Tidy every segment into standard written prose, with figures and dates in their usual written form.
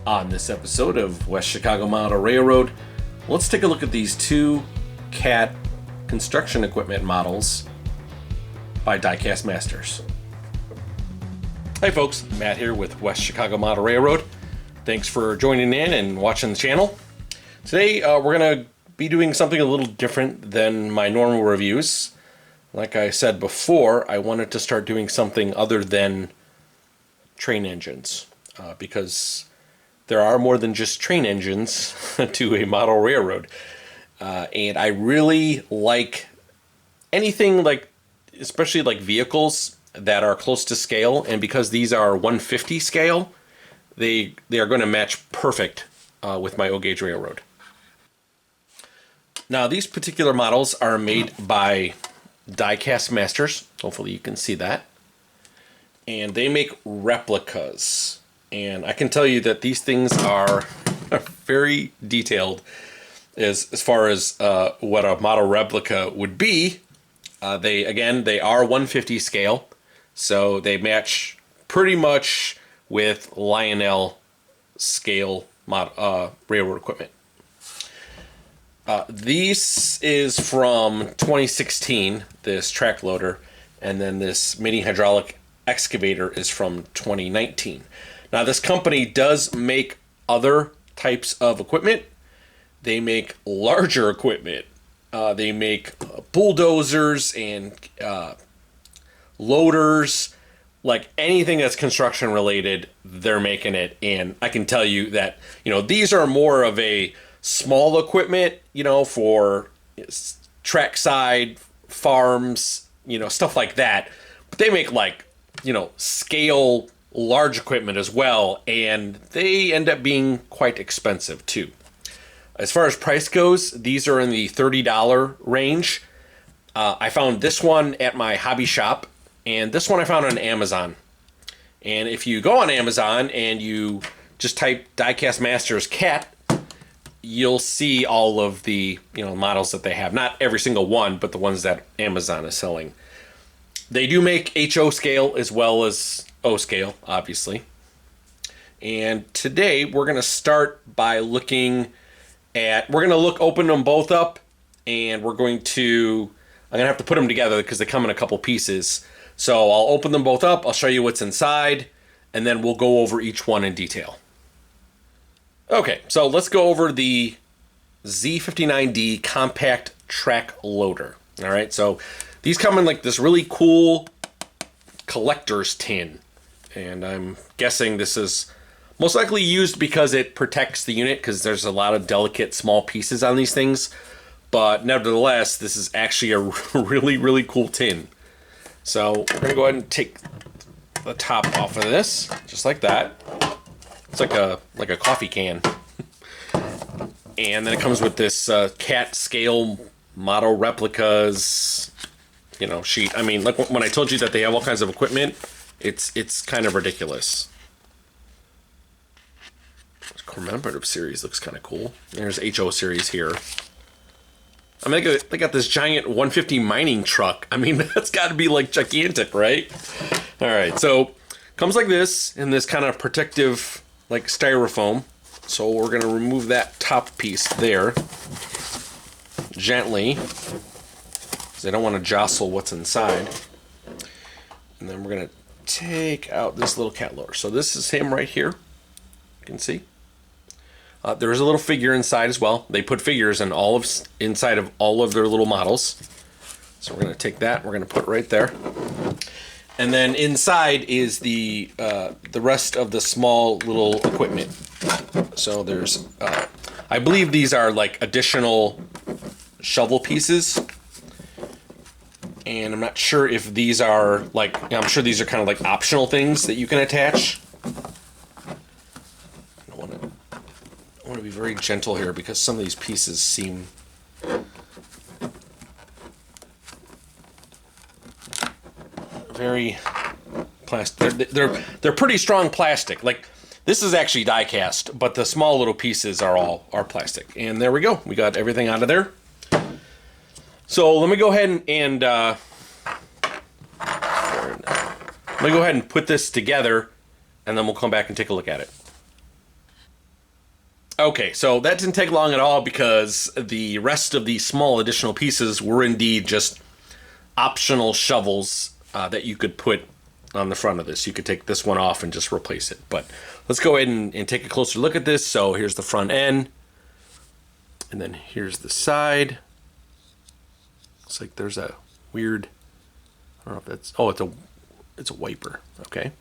On this episode of West Chicago Model Railroad, let's take a look at these two CAT construction equipment models by Diecast Masters. Hi folks, Matt here with West Chicago Model Railroad. Thanks for joining in and watching the channel. Today we're going to be doing something a little different than my normal reviews. Like I said before, I wanted to start doing something other than train engines because there are more than just train engines to a model railroad. And I really like anything like, especially like vehicles that are close to scale. And because these are 150 scale, they are going to match perfect with my O-gauge railroad. Now these particular models are made by Diecast Masters. Hopefully you can see that. And they make replicas. And I can tell you that these things are very detailed as far as what a model replica would be. They are 150 scale, so they match pretty much with Lionel scale railroad equipment. This is from 2016, this track loader, and then this mini hydraulic excavator is from 2019. Now this company does make other types of equipment. They make larger equipment. They make bulldozers and loaders, like anything that's construction related, they're making it. And I can tell you that, these are more of a small equipment, for trackside farms, stuff like that. But they make scale large equipment as well, and they end up being quite expensive too. As far as price goes, these are in the $30 range. I found this one at my hobby shop, and this one I found on Amazon. And if you go on Amazon and you just type Diecast Masters CAT, you'll see all of the models that they have. Not every single one, but the ones that Amazon is selling. They do make HO scale as well as O scale, obviously. And today we're going to start by open them both up, and I'm going to have to put them together because they come in a couple pieces. So I'll open them both up, I'll show you what's inside, and then we'll go over each one in detail. Okay, so let's go over the Z59D compact track loader. All right, so these come in like this really cool collector's tin. And I'm guessing this is most likely used because it protects the unit, because there's a lot of delicate small pieces on these things. But nevertheless, this is actually a really, really cool tin. So we're going to go ahead and take the top off of this, just like that. It's like a coffee can. And then it comes with this CAT scale model replicas, sheet. I mean, like when I told you that they have all kinds of equipment, it's kind of ridiculous. This commemorative series looks kind of cool. There's HO series here. I mean, they got this giant 150 mining truck. I mean, that's got to be like gigantic, right? All right, so comes like this in this kind of protective like styrofoam. So we're going to remove that top piece there gently, because I don't want to jostle what's inside. And then we're going to take out this little cat loader. So this is him right here. You can see. There is a little figure inside as well. They put figures in inside of all of their little models. So we're going to take that. We're going to put it right there. And then inside is the rest of the small little equipment. So there's, I believe these are like additional shovel pieces. And I'm not sure if these are I'm sure these are kind of like optional things that you can attach. I want to be very gentle here because some of these pieces seem very plastic. They're pretty strong plastic. Like this is actually die cast, but the small little pieces are plastic. And there we go. We got everything out of there. So let me go ahead and put this together, and then we'll come back and take a look at it. Okay, so that didn't take long at all because the rest of the small additional pieces were indeed just optional shovels that you could put on the front of this. You could take this one off and just replace it. But let's go ahead and take a closer look at this. So here's the front end. And then here's the side. Looks like there's a weird, I don't know if that's, oh, it's a wiper. Okay.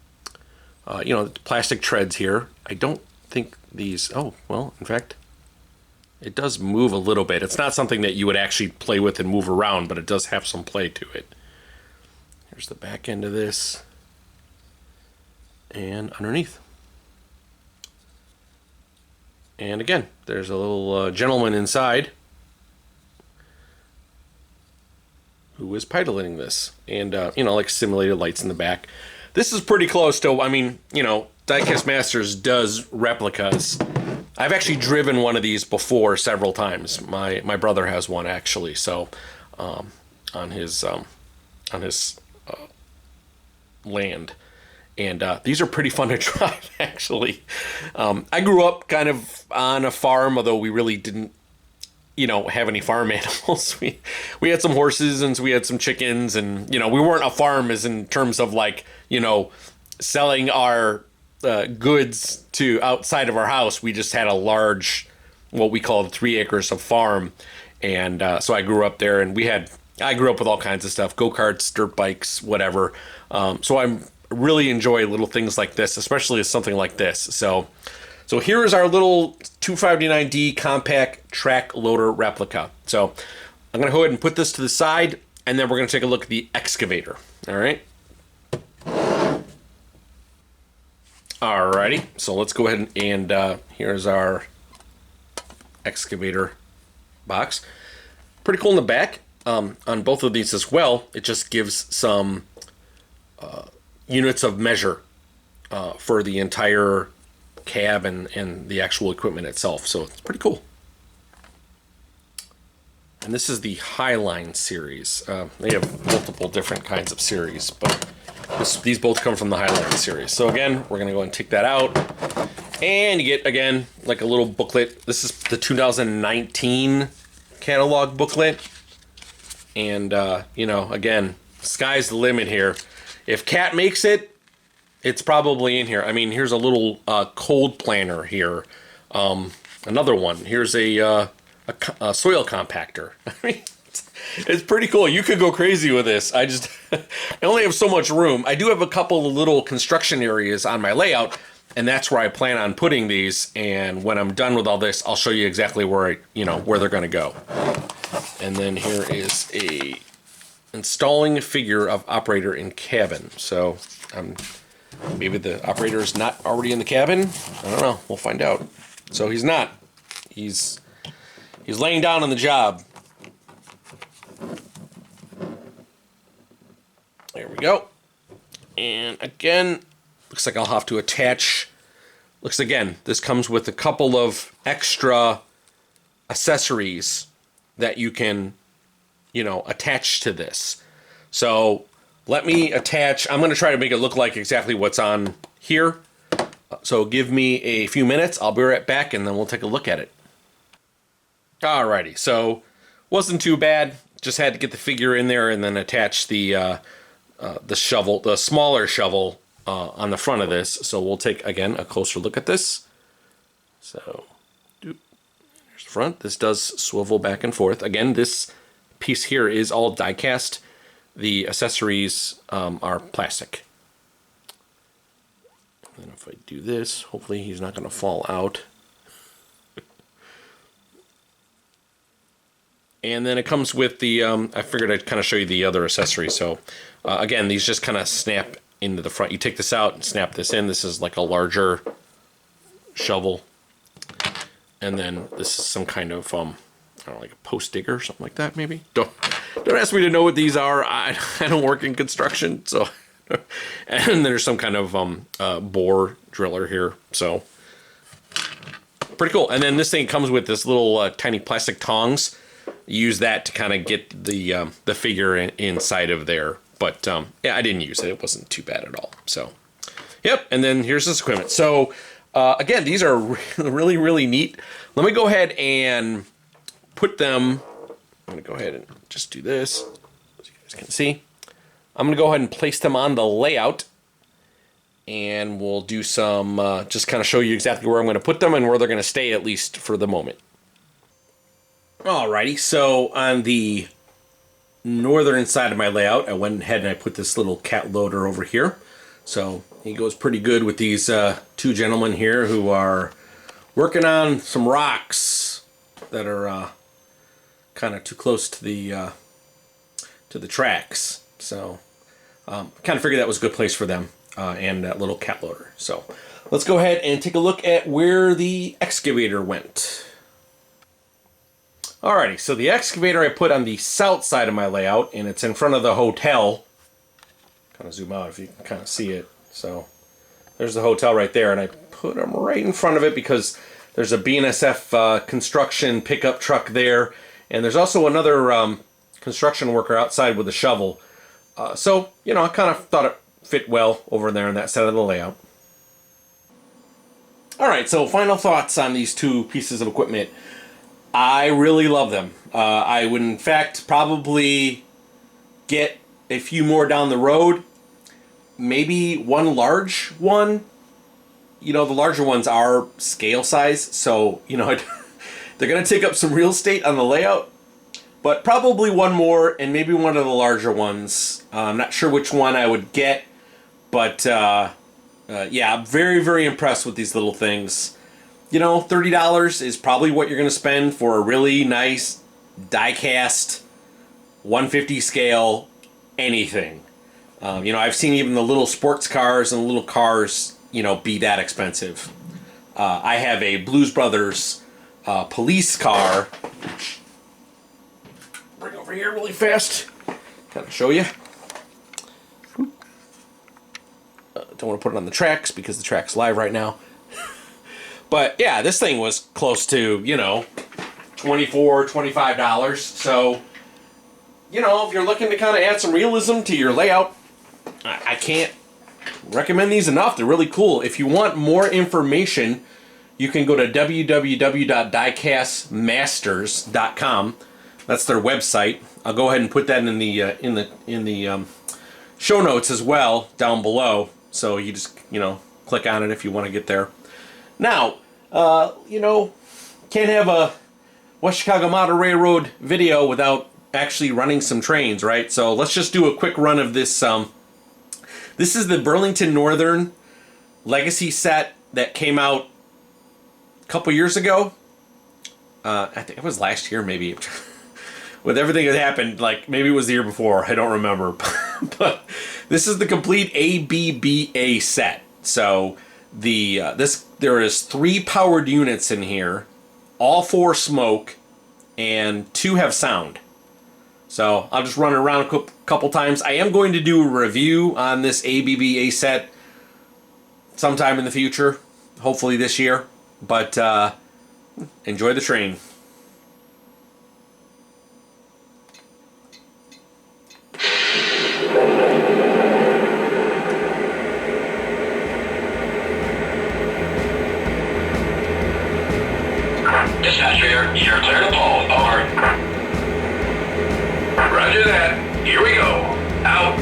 You know, plastic treads here. I don't think these, oh, well, in fact, it does move a little bit. It's not something that you would actually play with and move around, but it does have some play to it. Here's the back end of this. And underneath. And again, there's a little gentleman inside who is piloting this. And, you know, like simulated lights in the back. This is pretty close to, I mean, you know, Diecast Masters does replicas. I've actually driven one of these before several times. My brother has one actually, so on his land. And these are pretty fun to drive, actually. I grew up kind of on a farm, although we really didn't, you know, have any farm animals. We had some horses and we had some chickens, and, you know, we weren't a farm as in terms of like, you know, selling our goods to outside of our house. We just had a large, what we called 3 acres of farm. And so I grew up there, and I grew up with all kinds of stuff, go-karts, dirt bikes, whatever. So I really enjoy little things like this, especially something like this. So here is our little 259D compact track loader replica. So I'm going to go ahead and put this to the side, and then we're going to take a look at the excavator. All right. Alrighty, so let's go ahead and here's our excavator box. Pretty cool in the back. On both of these as well, it just gives some units of measure for the entire cab and the actual equipment itself. So it's pretty cool. And this is the Highline series. They have multiple different kinds of series, but these both come from the Highline series. So again, we're going to go and take that out. And you get, again, like a little booklet. This is the 2019 catalog booklet. And, you know, again, sky's the limit here. If Cat makes it, it's probably in here. I mean, here's a little cold planner here. Another one. Here's a soil compactor. I mean, it's pretty cool. You could go crazy with this. I only have so much room. I do have a couple of little construction areas on my layout, and that's where I plan on putting these. And when I'm done with all this, I'll show you exactly where where they're going to go. And then here is a installing figure of operator in cabin. So maybe the operator is not already in the cabin. I don't know. We'll find out. So he's not. He's laying down on the job. There we go. And again, looks like I'll have to attach. Again, this comes with a couple of extra accessories that you can, attach to this. So let me attach. I'm going to try to make it look like exactly what's on here. So give me a few minutes. I'll be right back, and then we'll take a look at it. Alrighty. So wasn't too bad. Just had to get the figure in there and then attach the shovel, the smaller shovel, on the front of this. So we'll take, again, a closer look at this. So, here's the front. This does swivel back and forth. Again, this piece here is all die-cast. The accessories are plastic. And if I do this, hopefully he's not going to fall out. And then it comes with the, I figured I'd kind of show you the other accessories. So, again, these just kind of snap into the front. You take this out and snap this in. This is like a larger shovel. And then this is some kind of, I don't know, like a post digger or something like that, maybe. Don't ask me to know what these are. I don't work in construction, so. And there's some kind of bore driller here. So, pretty cool. And then this thing comes with this little tiny plastic tongs. Use that to kind of get the figure inside of there. But yeah, I didn't use it. It wasn't too bad at all. So, yep. And then here's this equipment. So Again, these are really, really neat. Let me go ahead and put them. I'm going to go ahead and just do this, as you guys can see. I'm going to go ahead and place them on the layout. And we'll do some, just kind of show you exactly where I'm going to put them and where they're going to stay, at least for the moment. Alrighty, so on the northern side of my layout, I went ahead and I put this little cat loader over here. So he goes pretty good with these two gentlemen here who are working on some rocks that are kind of too close to the tracks. So kind of figured that was a good place for them. And that little cat loader. So let's go ahead and take a look at where the excavator went. Alrighty, so the excavator I put on the south side of my layout, and it's in front of the hotel. Kind of zoom out if you can kind of see it. So there's the hotel right there, and I put them right in front of it because there's a BNSF construction pickup truck there, and there's also another construction worker outside with a shovel. So, you know, I kind of thought it fit well over there on that side of the layout. Alright, so final thoughts on these two pieces of equipment. I really love them. I would in fact probably get a few more down the road. Maybe one large one. You know, the larger ones are scale size, so, you know, they're going to take up some real estate on the layout. But probably one more, and maybe one of the larger ones. I'm not sure which one I would get. But, yeah, I'm very, very impressed with these little things. You know, $30 is probably what you're going to spend for a really nice die-cast 150 scale anything. You know, I've seen even the little sports cars and little cars, you know, be that expensive. I have a Blues Brothers police car. Bring over here really fast. Kind of show you. Don't want to put it on the tracks because the track's live right now. But yeah, this thing was close to, you know, $24, $25. So, you know, if you're looking to kind of add some realism to your layout, I can't recommend these enough. They're really cool. If you want more information, you can go to www.diecastmasters.com. That's their website. I'll go ahead and put that in the show notes as well down below. So you just, you know, click on it if you want to get there. Now, you know, can't have a West Chicago Model Railroad video without actually running some trains, right? So let's just do a quick run of this. This is the Burlington Northern Legacy set that came out a couple years ago. I think it was last year, maybe. With everything that happened, like maybe it was the year before, I don't remember. But this is the complete ABBA set. So there is 3 powered units in here, all 4 smoke, and 2 have sound. So I'll just run it around a couple times. I am going to do a review on this ABBA set sometime in the future, hopefully this year. But enjoy the train. Dispatcher, you're clear to pull. Over. Roger that. Here we go. Out.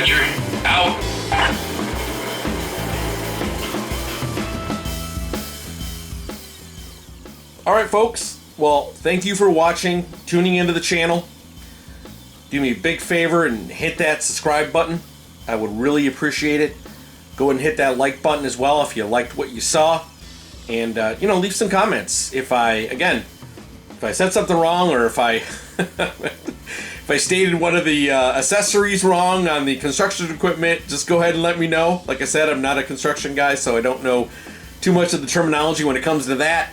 Roger. Out. Alright folks, well, thank you for watching, tuning into the channel. Do me a big favor and hit that subscribe button. I would really appreciate it. Go and hit that like button as well if you liked what you saw. And, leave some comments. If I said something wrong, or if I if I stated one of the accessories wrong on the construction equipment, just go ahead and let me know. Like I said, I'm not a construction guy, so I don't know too much of the terminology when it comes to that.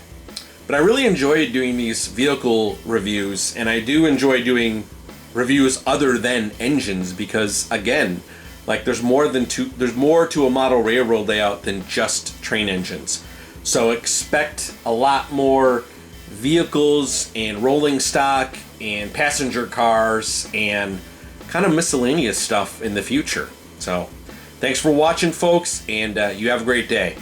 But I really enjoy doing these vehicle reviews, and I do enjoy doing reviews other than engines because, again, like there's more to a model railroad layout than just train engines. So expect a lot more vehicles and rolling stock and passenger cars and kind of miscellaneous stuff in the future. So thanks for watching, folks, and you have a great day.